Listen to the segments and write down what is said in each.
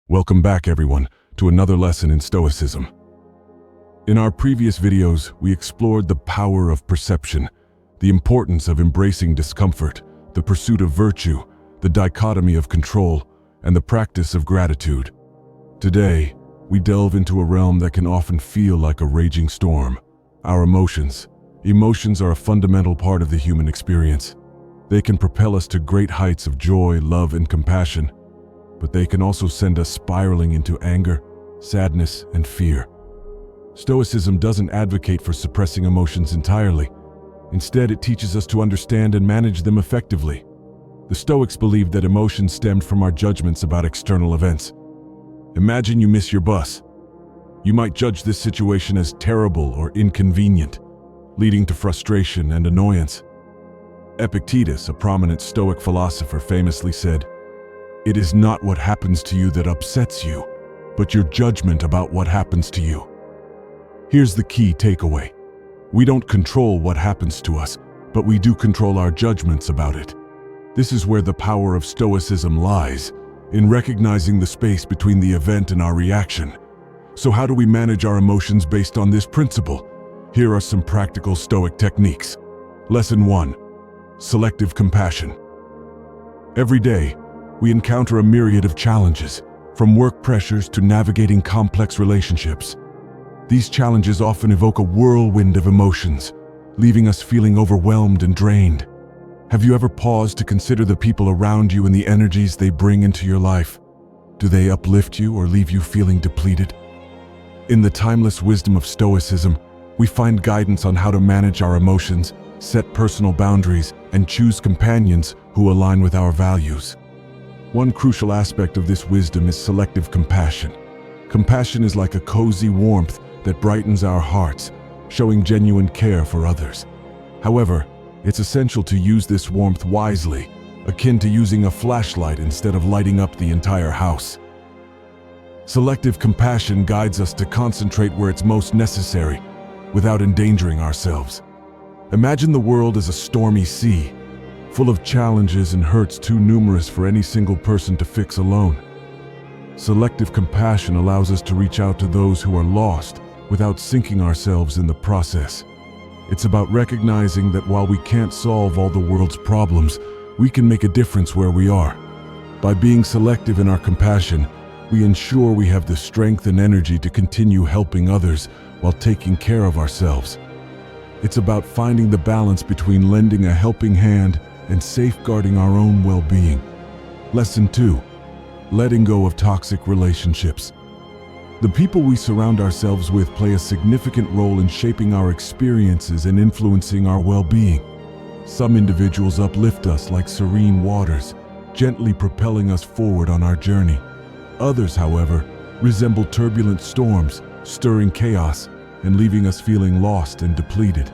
Welcome back, everyone, to another lesson in Stoicism. In our previous videos, we explored the power of perception, the importance of embracing discomfort, the pursuit of virtue, the dichotomy of control, and the practice of gratitude. Today, we delve into a realm that can often feel like a raging storm: our emotions. Emotions are a fundamental part of the human experience. They can propel us to great heights of joy, love, and compassion, but they can also send us spiraling into anger, sadness, and fear. Stoicism doesn't advocate for suppressing emotions entirely. Instead, it teaches us to understand and manage them effectively. The Stoics believed that emotions stemmed from our judgments about external events. Imagine you miss your bus. You might judge this situation as terrible or inconvenient, leading to frustration and annoyance. Epictetus, a prominent Stoic philosopher, famously said, "It is not what happens to you that upsets you, but your judgment about what happens to you." Here's the key takeaway. We don't control what happens to us, but we do control our judgments about it. This is where the power of Stoicism lies, in recognizing the space between the event and our reaction. So how do we manage our emotions based on this principle? Here are some practical Stoic techniques. Lesson 1. Selective compassion. Every day, we encounter a myriad of challenges, from work pressures to navigating complex relationships. These challenges often evoke a whirlwind of emotions, leaving us feeling overwhelmed and drained. Have you ever paused to consider the people around you and the energies they bring into your life? Do they uplift you or leave you feeling depleted? In the timeless wisdom of Stoicism, we find guidance on how to manage our emotions, set personal boundaries, and choose companions who align with our values. One crucial aspect of this wisdom is selective compassion. Compassion is like a cozy warmth that brightens our hearts, showing genuine care for others. However, it's essential to use this warmth wisely, akin to using a flashlight instead of lighting up the entire house. Selective compassion guides us to concentrate where it's most necessary, without endangering ourselves. Imagine the world as a stormy sea, full of challenges and hurts too numerous for any single person to fix alone. Selective compassion allows us to reach out to those who are lost without sinking ourselves in the process. It's about recognizing that while we can't solve all the world's problems, we can make a difference where we are. By being selective in our compassion, we ensure we have the strength and energy to continue helping others while taking care of ourselves. It's about finding the balance between lending a helping hand and safeguarding our own well-being. Lesson 2. Letting go of toxic relationships. The people we surround ourselves with play a significant role in shaping our experiences and influencing our well-being. Some individuals uplift us like serene waters, gently propelling us forward on our journey. Others, however, resemble turbulent storms, stirring chaos and leaving us feeling lost and depleted.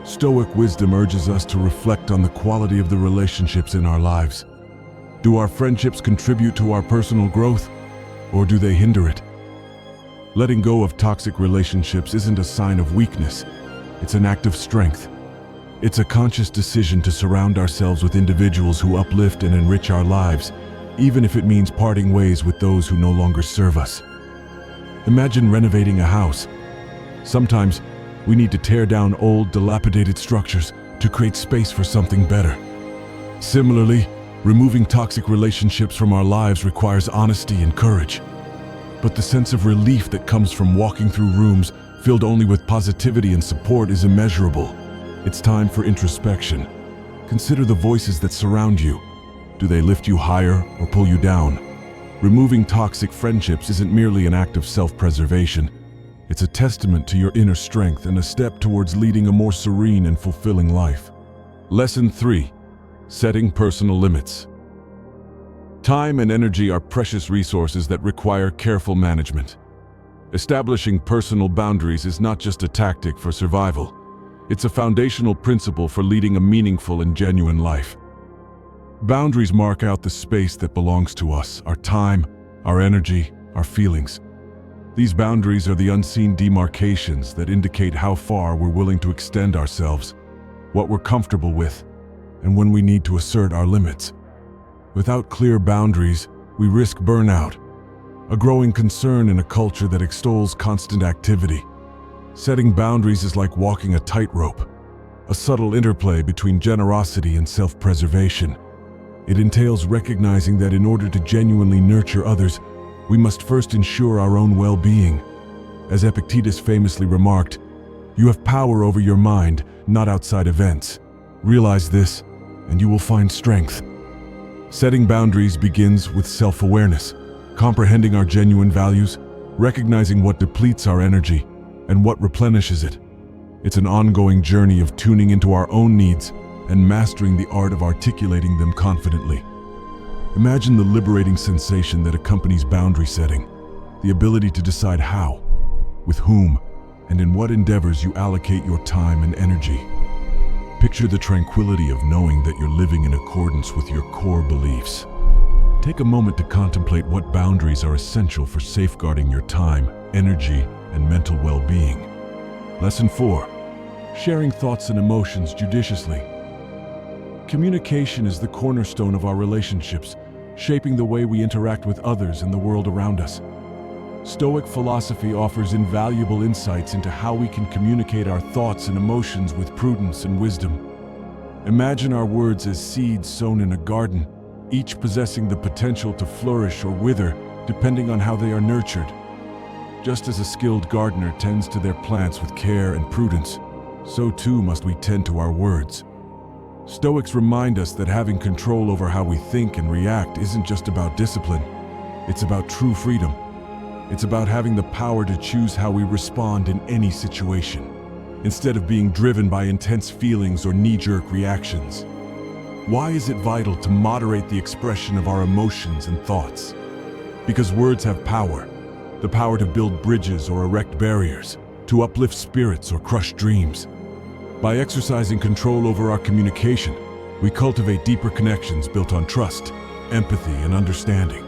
Stoic wisdom urges us to reflect on the quality of the relationships in our lives. Do our friendships contribute to our personal growth, or do they hinder it? Letting go of toxic relationships isn't a sign of weakness, it's an act of strength. It's a conscious decision to surround ourselves with individuals who uplift and enrich our lives, even if it means parting ways with those who no longer serve us. Imagine renovating a house. Sometimes, we need to tear down old, dilapidated structures to create space for something better. Similarly, removing toxic relationships from our lives requires honesty and courage. But the sense of relief that comes from walking through rooms filled only with positivity and support is immeasurable. It's time for introspection. Consider the voices that surround you. Do they lift you higher or pull you down? Removing toxic friendships isn't merely an act of self-preservation. It's a testament to your inner strength and a step towards leading a more serene and fulfilling life. Lesson 3. Setting personal limits. Time and energy are precious resources that require careful management. Establishing personal boundaries is not just a tactic for survival. It's a foundational principle for leading a meaningful and genuine life. Boundaries mark out the space that belongs to us, our time, our energy, our feelings. These boundaries are the unseen demarcations that indicate how far we're willing to extend ourselves, what we're comfortable with, and when we need to assert our limits. Without clear boundaries, we risk burnout. a growing concern in a culture that extols constant activity. Setting boundaries is like walking a tightrope, a subtle interplay between generosity and self-preservation. It entails recognizing that in order to genuinely nurture others, we must first ensure our own well-being. As Epictetus famously remarked, "You have power over your mind, not outside events. Realize this, and you will find strength." Setting boundaries begins with self-awareness, comprehending our genuine values, recognizing what depletes our energy, and what replenishes it. It's an ongoing journey of tuning into our own needs and mastering the art of articulating them confidently. Imagine the liberating sensation that accompanies boundary setting, the ability to decide how, with whom, and in what endeavors you allocate your time and energy. Picture the tranquility of knowing that you're living in accordance with your core beliefs. Take a moment to contemplate what boundaries are essential for safeguarding your time, energy, and mental well-being. Lesson 4. Sharing thoughts and emotions judiciously. Communication is the cornerstone of our relationships, shaping the way we interact with others and the world around us. Stoic philosophy offers invaluable insights into how we can communicate our thoughts and emotions with prudence and wisdom. Imagine our words as seeds sown in a garden, each possessing the potential to flourish or wither, depending on how they are nurtured. Just as a skilled gardener tends to their plants with care and prudence, so too must we tend to our words. Stoics remind us that having control over how we think and react isn't just about discipline, it's about true freedom. It's about having the power to choose how we respond in any situation, instead of being driven by intense feelings or knee-jerk reactions. Why is it vital to moderate the expression of our emotions and thoughts? Because words have power. The power to build bridges or erect barriers, to uplift spirits or crush dreams. By exercising control over our communication, we cultivate deeper connections built on trust, empathy, and understanding.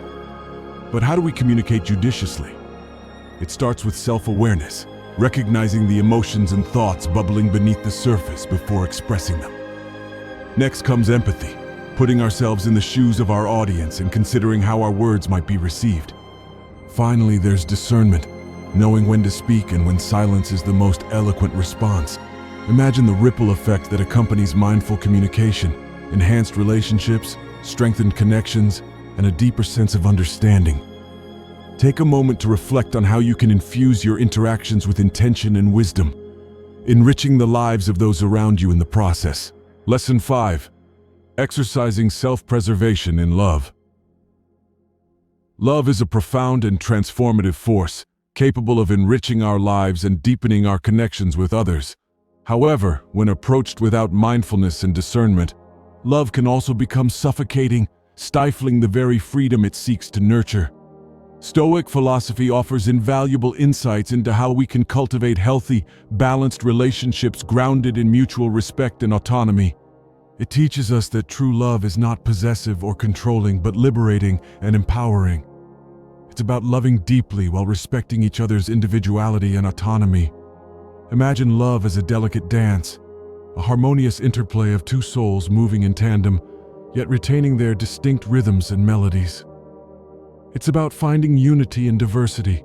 But how do we communicate judiciously? It starts with self-awareness, recognizing the emotions and thoughts bubbling beneath the surface before expressing them. Next comes empathy, putting ourselves in the shoes of our audience and considering how our words might be received. Finally, there's discernment, knowing when to speak and when silence is the most eloquent response. Imagine the ripple effect that accompanies mindful communication, enhanced relationships, strengthened connections, and a deeper sense of understanding. Take a moment to reflect on how you can infuse your interactions with intention and wisdom, enriching the lives of those around you in the process. Lesson 5. Exercising self-preservation in love. Love is a profound and transformative force, capable of enriching our lives and deepening our connections with others. However, when approached without mindfulness and discernment, love can also become suffocating, stifling the very freedom it seeks to nurture. Stoic philosophy offers invaluable insights into how we can cultivate healthy, balanced relationships grounded in mutual respect and autonomy. It teaches us that true love is not possessive or controlling, but liberating and empowering. It's about loving deeply while respecting each other's individuality and autonomy. Imagine love as a delicate dance, a harmonious interplay of two souls moving in tandem, yet retaining their distinct rhythms and melodies. It's about finding unity in diversity,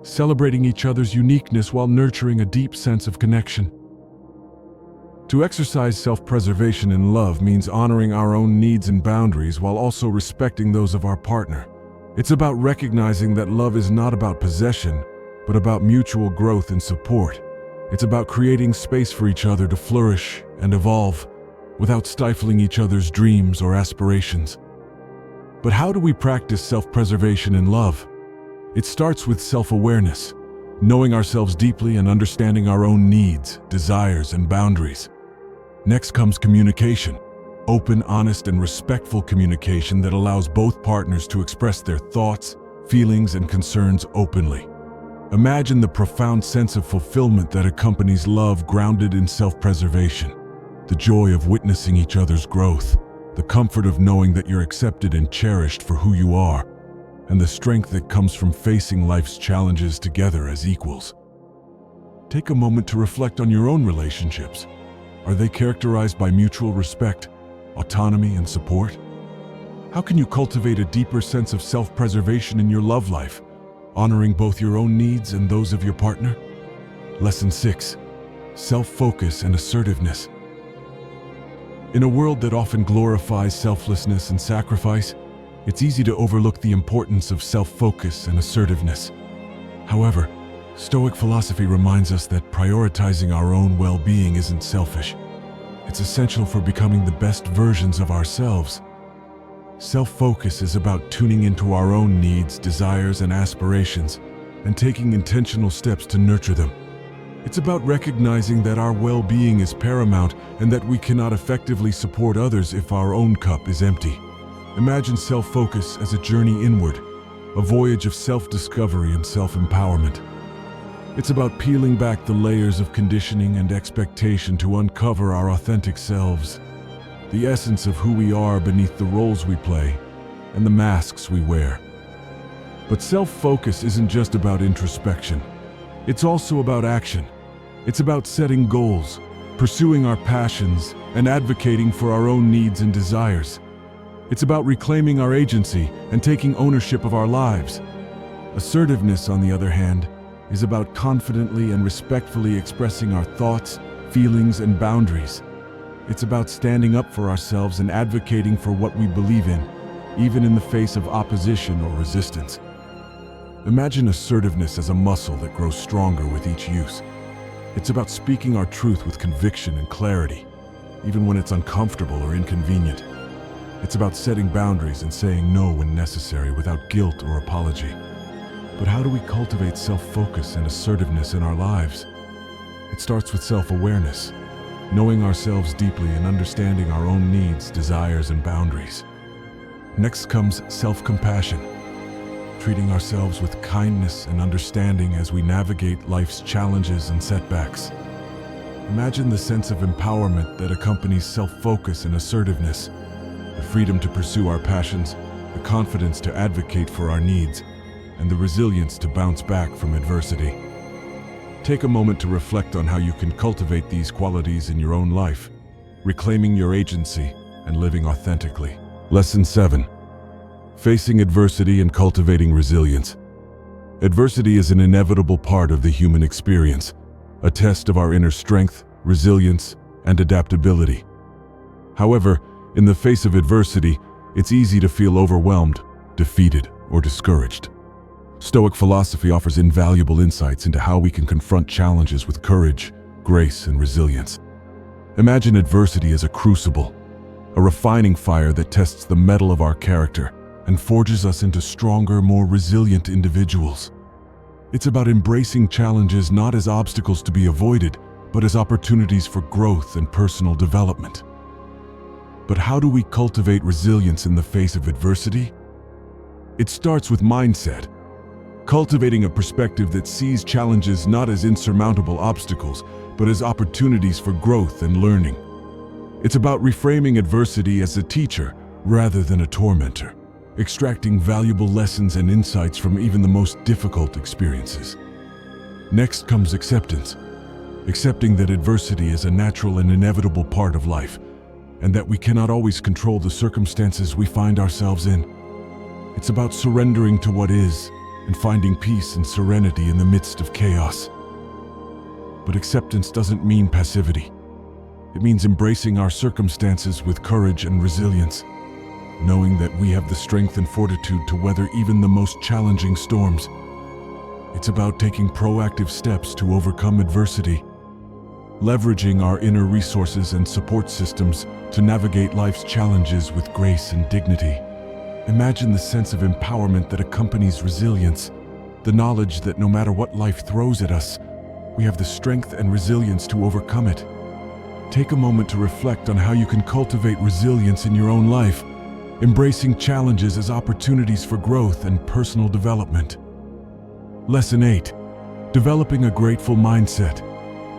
celebrating each other's uniqueness while nurturing a deep sense of connection. To exercise self-preservation in love means honoring our own needs and boundaries while also respecting those of our partner. It's about recognizing that love is not about possession, but about mutual growth and support. It's about creating space for each other to flourish and evolve without stifling each other's dreams or aspirations. But how do we practice self-preservation in love? It starts with self-awareness, knowing ourselves deeply and understanding our own needs, desires, and boundaries. Next comes communication. Open, honest, and respectful communication that allows both partners to express their thoughts, feelings, and concerns openly. Imagine the profound sense of fulfillment that accompanies love grounded in self-preservation. The joy of witnessing each other's growth, the comfort of knowing that you're accepted and cherished for who you are, and the strength that comes from facing life's challenges together as equals. Take a moment to reflect on your own relationships. Are they characterized by mutual respect, autonomy, and support? How can you cultivate a deeper sense of self-preservation in your love life, honoring both your own needs and those of your partner? Lesson 6. Self-focus and assertiveness. In a world that often glorifies selflessness and sacrifice, it's easy to overlook the importance of self-focus and assertiveness. However, Stoic philosophy reminds us that prioritizing our own well-being isn't selfish. It's essential for becoming the best versions of ourselves. Self-focus is about tuning into our own needs, desires, and aspirations, and taking intentional steps to nurture them. It's about recognizing that our well-being is paramount and that we cannot effectively support others if our own cup is empty. Imagine self-focus as a journey inward, a voyage of self-discovery and self-empowerment. It's about peeling back the layers of conditioning and expectation to uncover our authentic selves, the essence of who we are beneath the roles we play and the masks we wear. But self-focus isn't just about introspection. It's also about action. It's about setting goals, pursuing our passions, and advocating for our own needs and desires. It's about reclaiming our agency and taking ownership of our lives. Assertiveness, on the other hand, is about confidently and respectfully expressing our thoughts, feelings, and boundaries. It's about standing up for ourselves and advocating for what we believe in, even in the face of opposition or resistance. Imagine assertiveness as a muscle that grows stronger with each use. It's about speaking our truth with conviction and clarity, even when it's uncomfortable or inconvenient. It's about setting boundaries and saying no when necessary without guilt or apology. But how do we cultivate self-focus and assertiveness in our lives? It starts with self-awareness, knowing ourselves deeply and understanding our own needs, desires, and boundaries. Next comes self-compassion, treating ourselves with kindness and understanding as we navigate life's challenges and setbacks. Imagine the sense of empowerment that accompanies self-focus and assertiveness, the freedom to pursue our passions, the confidence to advocate for our needs, and the resilience to bounce back from adversity. Take a moment to reflect on how you can cultivate these qualities in your own life, reclaiming your agency and living authentically. Lesson 7. Facing adversity and cultivating resilience. Adversity is an inevitable part of the human experience, a test of our inner strength, resilience, and adaptability. However, in the face of adversity, it's easy to feel overwhelmed, defeated, or discouraged. Stoic philosophy offers invaluable insights into how we can confront challenges with courage, grace, and resilience. Imagine adversity as a crucible, a refining fire that tests the mettle of our character and forges us into stronger, more resilient individuals. It's about embracing challenges not as obstacles to be avoided, but as opportunities for growth and personal development. But how do we cultivate resilience in the face of adversity? It starts with mindset. Cultivating a perspective that sees challenges not as insurmountable obstacles, but as opportunities for growth and learning. It's about reframing adversity as a teacher rather than a tormentor, extracting valuable lessons and insights from even the most difficult experiences. Next comes acceptance. Accepting that adversity is a natural and inevitable part of life, and that we cannot always control the circumstances we find ourselves in. It's about surrendering to what is and finding peace and serenity in the midst of chaos. But acceptance doesn't mean passivity. It means embracing our circumstances with courage and resilience, knowing that we have the strength and fortitude to weather even the most challenging storms. It's about taking proactive steps to overcome adversity, leveraging our inner resources and support systems to navigate life's challenges with grace and dignity. Imagine the sense of empowerment that accompanies resilience, the knowledge that no matter what life throws at us, we have the strength and resilience to overcome it. Take a moment to reflect on how you can cultivate resilience in your own life, embracing challenges as opportunities for growth and personal development. Lesson 8. Developing a grateful mindset.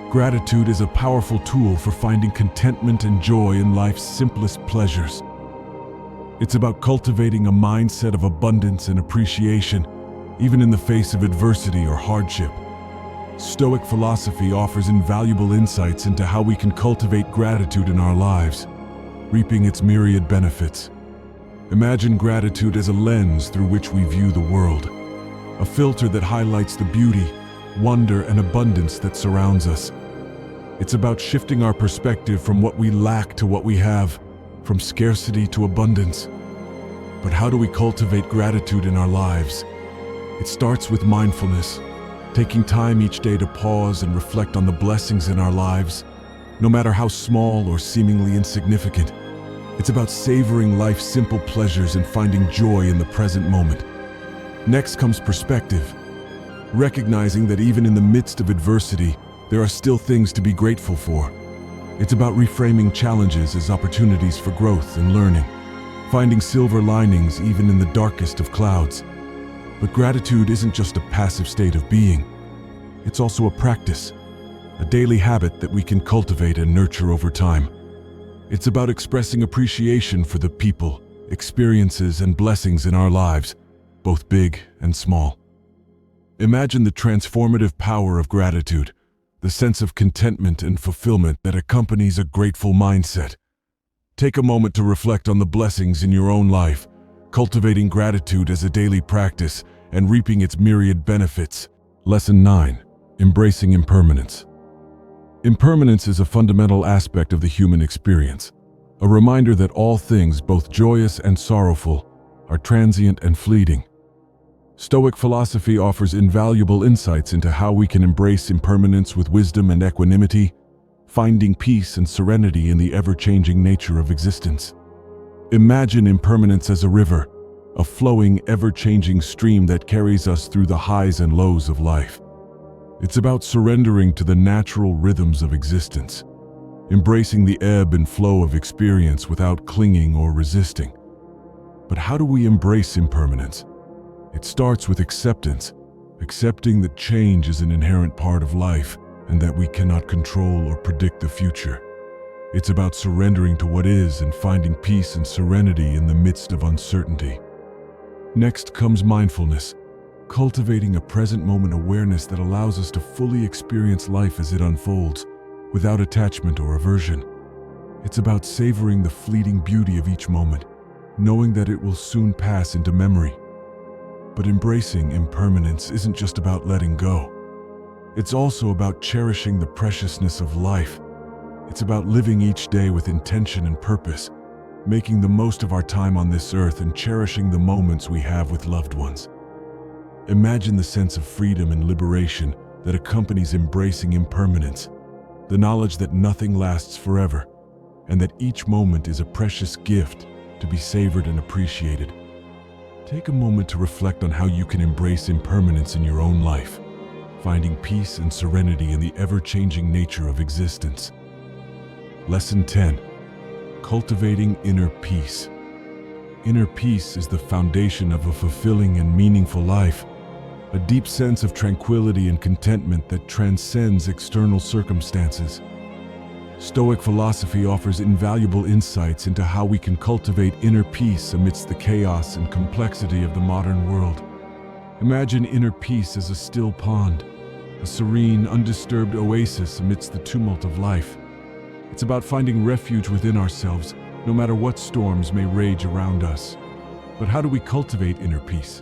Gratitude is a powerful tool for finding contentment and joy in life's simplest pleasures. It's about cultivating a mindset of abundance and appreciation, even in the face of adversity or hardship. Stoic philosophy offers invaluable insights into how we can cultivate gratitude in our lives, reaping its myriad benefits. Imagine gratitude as a lens through which we view the world, a filter that highlights the beauty, wonder, and abundance that surrounds us. It's about shifting our perspective from what we lack to what we have, from scarcity to abundance. But how do we cultivate gratitude in our lives? It starts with mindfulness, taking time each day to pause and reflect on the blessings in our lives, no matter how small or seemingly insignificant. It's about savoring life's simple pleasures and finding joy in the present moment. Next comes perspective, recognizing that even in the midst of adversity, there are still things to be grateful for. It's about reframing challenges as opportunities for growth and learning, finding silver linings even in the darkest of clouds. But gratitude isn't just a passive state of being. It's also a practice, a daily habit that we can cultivate and nurture over time. It's about expressing appreciation for the people, experiences, and blessings in our lives, both big and small. Imagine the transformative power of gratitude, the sense of contentment and fulfillment that accompanies a grateful mindset. Take a moment to reflect on the blessings in your own life, cultivating gratitude as a daily practice and reaping its myriad benefits. Lesson 9. Embracing impermanence. Impermanence is a fundamental aspect of the human experience, a reminder that all things, both joyous and sorrowful, are transient and fleeting. Stoic philosophy offers invaluable insights into how we can embrace impermanence with wisdom and equanimity, finding peace and serenity in the ever-changing nature of existence. Imagine impermanence as a river, a flowing, ever-changing stream that carries us through the highs and lows of life. It's about surrendering to the natural rhythms of existence, embracing the ebb and flow of experience without clinging or resisting. But how do we embrace impermanence? It starts with acceptance, accepting that change is an inherent part of life and that we cannot control or predict the future. It's about surrendering to what is and finding peace and serenity in the midst of uncertainty. Next comes mindfulness, cultivating a present moment awareness that allows us to fully experience life as it unfolds, without attachment or aversion. It's about savoring the fleeting beauty of each moment, knowing that it will soon pass into memory. But embracing impermanence isn't just about letting go. It's also about cherishing the preciousness of life. It's about living each day with intention and purpose, making the most of our time on this earth and cherishing the moments we have with loved ones. Imagine the sense of freedom and liberation that accompanies embracing impermanence, the knowledge that nothing lasts forever, and that each moment is a precious gift to be savored and appreciated. Take a moment to reflect on how you can embrace impermanence in your own life, finding peace and serenity in the ever-changing nature of existence. Lesson 10. Cultivating inner peace. Inner peace is the foundation of a fulfilling and meaningful life, a deep sense of tranquility and contentment that transcends external circumstances. Stoic philosophy offers invaluable insights into how we can cultivate inner peace amidst the chaos and complexity of the modern world. Imagine inner peace as a still pond, a serene, undisturbed oasis amidst the tumult of life. It's about finding refuge within ourselves, no matter what storms may rage around us. But how do we cultivate inner peace?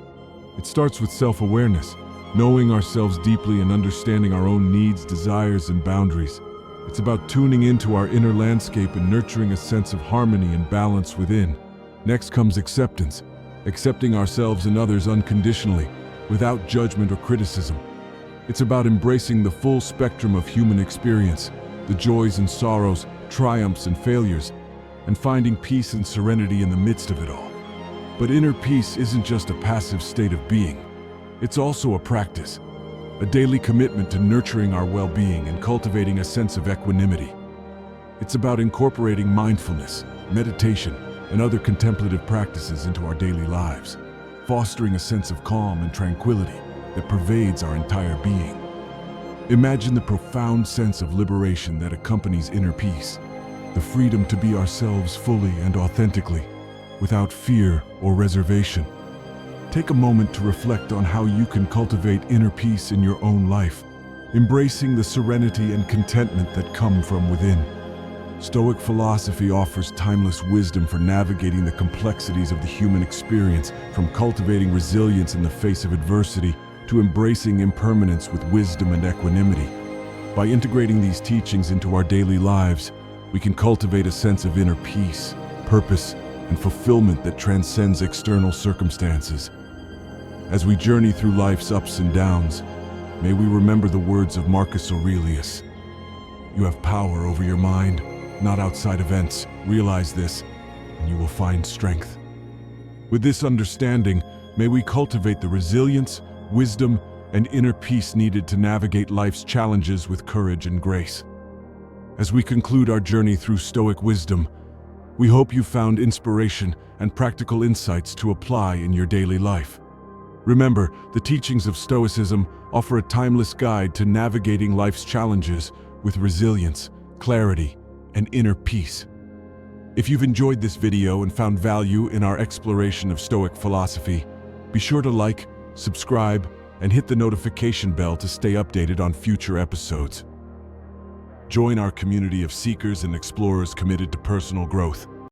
It starts with self-awareness, knowing ourselves deeply and understanding our own needs, desires, and boundaries. It's about tuning into our inner landscape and nurturing a sense of harmony and balance within. Next comes acceptance, accepting ourselves and others unconditionally, without judgment or criticism. It's about embracing the full spectrum of human experience, the joys and sorrows, triumphs and failures, and finding peace and serenity in the midst of it all. But inner peace isn't just a passive state of being. It's also a practice, a daily commitment to nurturing our well-being and cultivating a sense of equanimity. It's about incorporating mindfulness, meditation, and other contemplative practices into our daily lives, fostering a sense of calm and tranquility that pervades our entire being. Imagine the profound sense of liberation that accompanies inner peace, the freedom to be ourselves fully and authentically, without fear or reservation. Take a moment to reflect on how you can cultivate inner peace in your own life, embracing the serenity and contentment that come from within. Stoic philosophy offers timeless wisdom for navigating the complexities of the human experience, from cultivating resilience in the face of adversity to embracing impermanence with wisdom and equanimity. By integrating these teachings into our daily lives, we can cultivate a sense of inner peace, purpose, and fulfillment that transcends external circumstances. As we journey through life's ups and downs, may we remember the words of Marcus Aurelius: "You have power over your mind, not outside events. Realize this, and you will find strength." With this understanding, may we cultivate the resilience, wisdom, and inner peace needed to navigate life's challenges with courage and grace. As we conclude our journey through Stoic wisdom, we hope you found inspiration and practical insights to apply in your daily life. Remember, the teachings of Stoicism offer a timeless guide to navigating life's challenges with resilience, clarity, and inner peace. If you've enjoyed this video and found value in our exploration of Stoic philosophy, be sure to like, subscribe, and hit the notification bell to stay updated on future episodes. Join our community of seekers and explorers committed to personal growth.